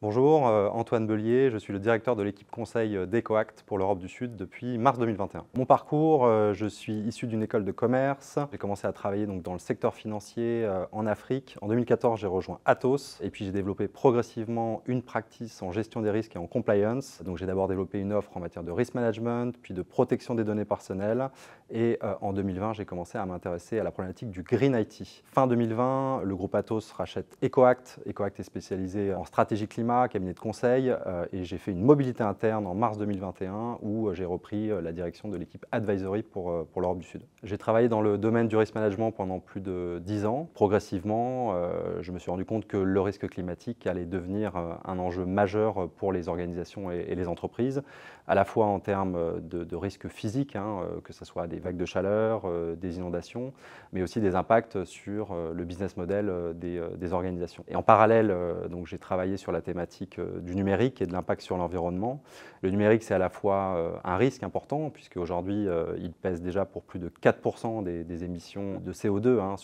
Bonjour, Antoine Bellier, je suis le directeur de l'équipe conseil d'EcoAct pour l'Europe du Sud depuis mars 2021. Mon parcours, je suis issu d'une école de commerce. J'ai commencé à travailler donc, dans le secteur financier en Afrique. En 2014, j'ai rejoint Atos et puis j'ai développé progressivement une practice en gestion des risques et en compliance. Donc j'ai d'abord développé une offre en matière de risk management, puis de protection des données personnelles. Et en 2020, j'ai commencé à m'intéresser à la problématique du Green IT. Fin 2020, le groupe Atos rachète EcoAct. EcoAct est spécialisé en stratégie climat, cabinet de conseil, et j'ai fait une mobilité interne en mars 2021 où j'ai repris la direction de l'équipe advisory pour l'Europe du Sud. J'ai travaillé dans le domaine du risk management pendant plus de 10 ans. Progressivement, je me suis rendu compte que le risque climatique allait devenir un enjeu majeur pour les organisations et les entreprises, à la fois en termes de risques physiques, que ce soit des vagues de chaleur, des inondations, mais aussi des impacts sur le business model des organisations. Et en parallèle, donc j'ai travaillé sur la thématique du numérique et de l'impact sur l'environnement. Le numérique, c'est à la fois un risque important, puisque aujourd'hui, il pèse déjà pour plus de 4% des émissions de CO2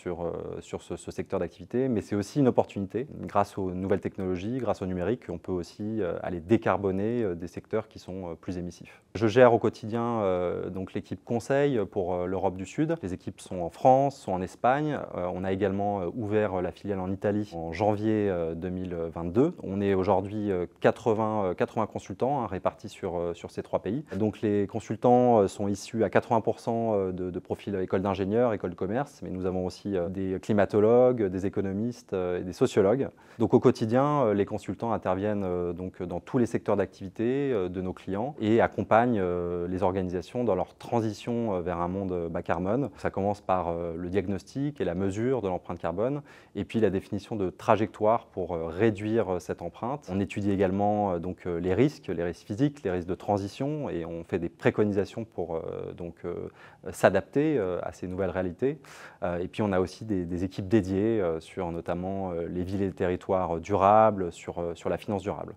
sur ce secteur d'activité, mais c'est aussi une opportunité. Grâce aux nouvelles technologies, grâce au numérique, on peut aussi aller décarboner des secteurs qui sont plus émissifs. Je gère au quotidien donc l'équipe conseil pour l'Europe du Sud. Les équipes sont en France, sont en Espagne. On a également ouvert la filiale en Italie en janvier 2022. On est aujourd'hui 80 consultants répartis sur ces 3 pays. Donc les consultants sont issus à 80% de profils école d'ingénieurs, école de commerce, mais nous avons aussi des climatologues, des économistes et des sociologues. Donc au quotidien, les consultants interviennent donc dans tous les secteurs d'activité de nos clients et accompagnent les organisations dans leur transition vers un monde bas carbone. Ça commence par le diagnostic et la mesure de l'empreinte carbone, et puis la définition de trajectoires pour réduire cette empreinte. On étudie également donc les risques physiques, les risques de transition, et on fait des préconisations pour s'adapter à ces nouvelles réalités. Et puis on a aussi des équipes dédiées sur notamment les villes et les territoires durables, sur la finance durable.